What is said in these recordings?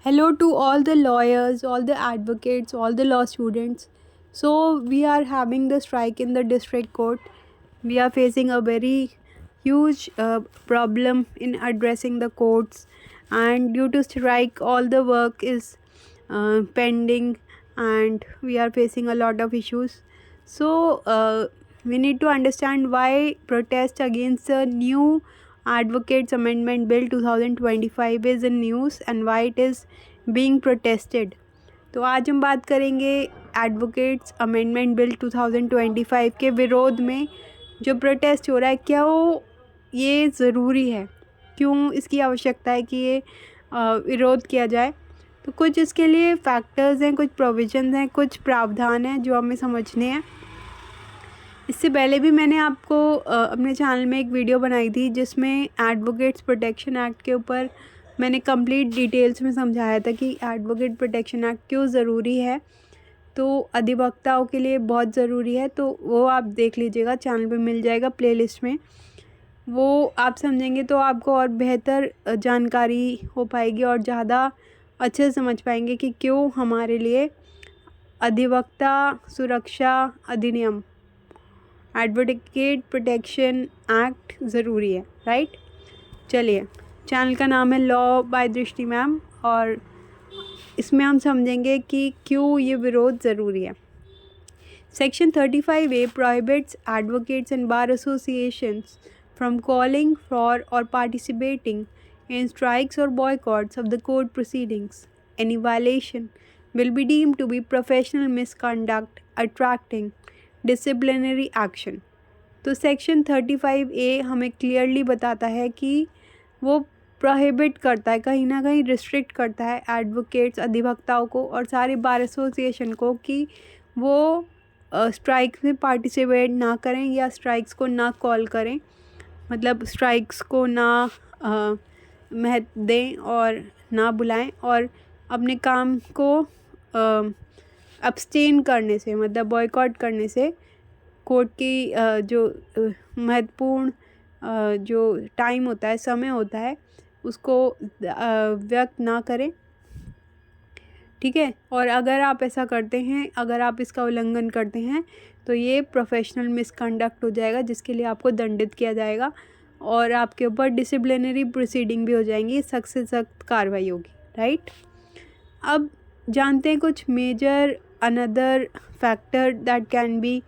Hello to all the lawyers, all the advocates, all the law students. So, we are having the strike in the district court. We are facing a very huge problem in addressing the courts, and due to strike, all the work is pending, and we are facing a lot of issues. So, we need to understand why protest against the new Advocates Amendment Bill 2025 is in news and why it is being protested. तो आज हम बात करेंगे advocates amendment bill 2025 के विरोध में जो protest हो रहा है, क्या वो ये ज़रूरी है, क्यों इसकी आवश्यकता है कि ये विरोध किया जाए। तो कुछ इसके लिए फैक्टर्स हैं, कुछ प्रोविजंस हैं, कुछ प्रावधान हैं जो हमें समझने हैं। इससे पहले भी मैंने आपको अपने चैनल में एक वीडियो बनाई थी जिसमें एडवोकेट्स प्रोटेक्शन एक्ट के ऊपर मैंने कंप्लीट डिटेल्स में समझाया था कि एडवोकेट प्रोटेक्शन एक्ट क्यों ज़रूरी है, तो अधिवक्ताओं के लिए बहुत ज़रूरी है। तो वो आप देख लीजिएगा, चैनल पे मिल जाएगा प्लेलिस्ट में। वो आप समझेंगे तो आपको और बेहतर जानकारी हो पाएगी और ज़्यादा अच्छे से समझ पाएंगे कि क्यों हमारे लिए अधिवक्ता सुरक्षा अधिनियम एडवोकेट प्रोटेक्शन एक्ट ज़रूरी है, राइट। चलिए, चैनल का नाम है लॉ बाय दृष्टि मैम और इसमें हम समझेंगे कि क्यों ये विरोध ज़रूरी है। Section 35A prohibits advocates and bar associations from calling for or participating in strikes or boycotts of the court proceedings. Any violation will be deemed to be professional misconduct attracting disciplinary action. तो section 35A हमें clearly बताता है कि वो prohibit करता है, कहीं ना कहीं रिस्ट्रिक्ट करता है एडवोकेट्स अधिवक्ताओं को और सारे बार एसोसिएशन को कि वो स्ट्राइक्स में पार्टिसिपेट ना करें या स्ट्राइक्स को ना कॉल करें, मतलब स्ट्राइक्स को ना महत्व दें और ना बुलाएं और अपने काम को अब्सटेन करने से, मतलब बॉयकॉट करने से कोर्ट की जो महत्वपूर्ण जो टाइम होता है, समय होता है, उसको व्यक्त ना करें, ठीक है। और अगर आप ऐसा करते हैं, अगर आप इसका उल्लंघन करते हैं तो ये प्रोफेशनल मिसकंडक्ट हो जाएगा जिसके लिए आपको दंडित किया जाएगा और आपके ऊपर डिसिप्लिनरी प्रोसीडिंग भी हो जाएंगी, सख्त से सख्त कार्रवाई होगी, राइट। अब जानते हैं कुछ major another factor that can be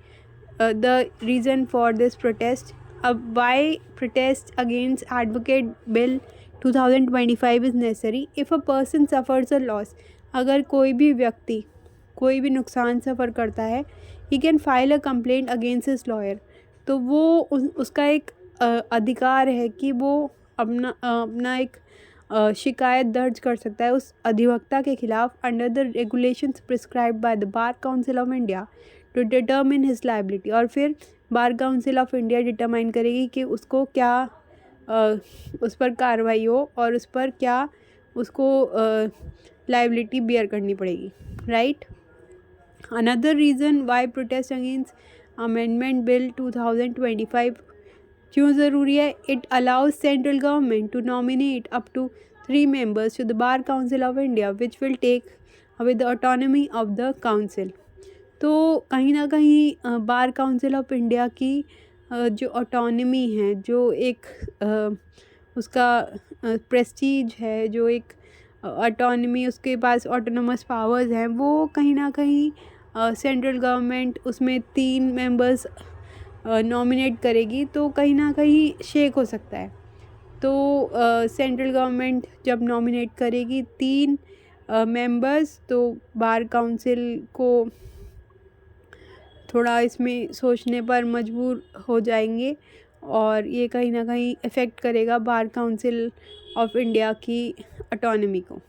the reason for this protest. अब why protest against advocate bill 2025 is necessary if a person suffers a loss. अगर कोई भी व्यक्ति कोई भी नुकसान सफ़र करता है, he can file a complaint against his lawyer. तो वो उसका एक अधिकार है कि वो अपना एक शिकायत दर्ज कर सकता है उस अधिवक्ता के खिलाफ under the regulations prescribed by the Bar Council of India to determine his liability. और फिर Bar Council of India determine करेगी कि उसको क्या उस पर कार्रवाई हो और उस पर क्या उसको लायबिलिटी बियर करनी पड़ेगी, right. Another reason why protest against amendment bill 2025 क्यों ज़रूरी है। It allows central government to nominate up to 3 members to the Bar Council of India which will take away the autonomy of the council. तो कहीं ना कहीं बार Council of India की जो autonomy है, जो एक उसका प्रेस्टीज है, जो एक ऑटोनॉमी, उसके पास ऑटोनोमस पावर्स हैं, वो कहीं ना कहीं सेंट्रल गवर्नमेंट उसमें 3 members नॉमिनेट करेगी तो कहीं ना कहीं शेक हो सकता है। तो सेंट्रल गवर्नमेंट जब नॉमिनेट करेगी 3 members तो बार काउंसिल को थोड़ा इसमें सोचने पर मजबूर हो जाएंगे और ये कहीं ना कहीं इफ़ेक्ट करेगा बार काउंसिल ऑफ इंडिया की ऑटोनॉमी को।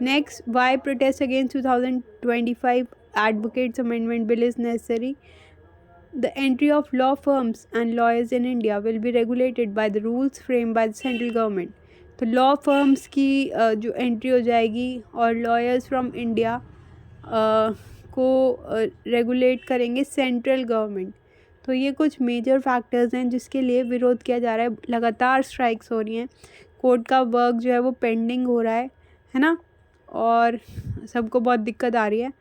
Next, why protest against 2025 advocates amendment bill is necessary. The entry of law firms and lawyers in India will be regulated by the rules framed by the central government. तो law firms की जो entry हो जाएगी और lawyers from India को regulate करेंगे central government. तो ये कुछ मेजर फैक्टर्स हैं जिसके लिए विरोध किया जा रहा है। लगातार स्ट्राइक्स हो रही हैं, कोर्ट का वर्क जो है वो पेंडिंग हो रहा है, है ना, और सबको बहुत दिक्कत आ रही है।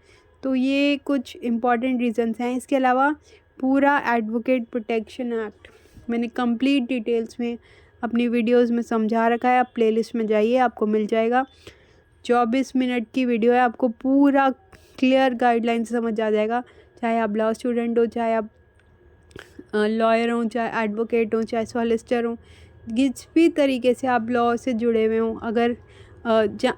तो ये कुछ इम्पॉर्टेंट रीज़न्स हैं। इसके अलावा पूरा एडवोकेट प्रोटेक्शन एक्ट मैंने कंप्लीट डिटेल्स में अपनी वीडियोस में समझा रखा है। आप प्लेलिस्ट में जाइए, आपको मिल जाएगा। 24 मिनट की वीडियो है, आपको पूरा क्लियर गाइडलाइन समझ आ जाएगा। चाहे आप लॉ स्टूडेंट हो, चाहे आप लॉयर हों, चाहे एडवोकेट हों, चाहे सॉलिसिटर हों, जिस भी तरीके से आप लॉ से जुड़े हुए हों, अगर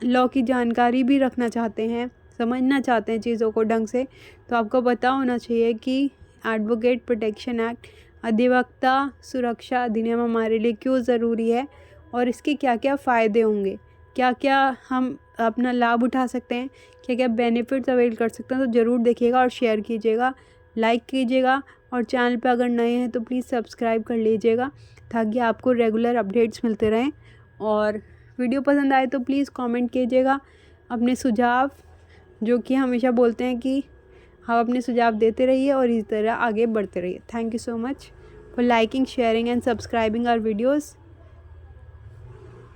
लॉ की जानकारी भी रखना चाहते हैं, समझना चाहते हैं चीज़ों को ढंग से, तो आपको पता होना चाहिए कि एडवोकेट प्रोटेक्शन एक्ट, अधिवक्ता सुरक्षा अधिनियम हमारे लिए क्यों ज़रूरी है और इसके क्या क्या फ़ायदे होंगे, क्या क्या हम अपना लाभ उठा सकते हैं, क्या क्या बेनिफिट्स अवेल कर सकते हैं। तो ज़रूर देखिएगा और शेयर कीजिएगा, लाइक कीजिएगा, और चैनल पर अगर नए हैं तो प्लीज़ सब्सक्राइब कर लीजिएगा ताकि आपको रेगुलर अपडेट्स मिलते रहें। और वीडियो पसंद आए तो प्लीज़ कमेंट कीजिएगा अपने सुझाव, जो कि हमेशा बोलते हैं कि आप अपने सुझाव देते रहिए और इस तरह आगे बढ़ते रहिए। Thank you so much for liking, sharing and subscribing our videos.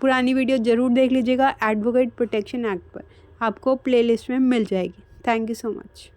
पुरानी वीडियो ज़रूर देख लीजिएगा एडवोकेट प्रोटेक्शन एक्ट पर, आपको प्लेलिस्ट में मिल जाएगी। Thank you so much.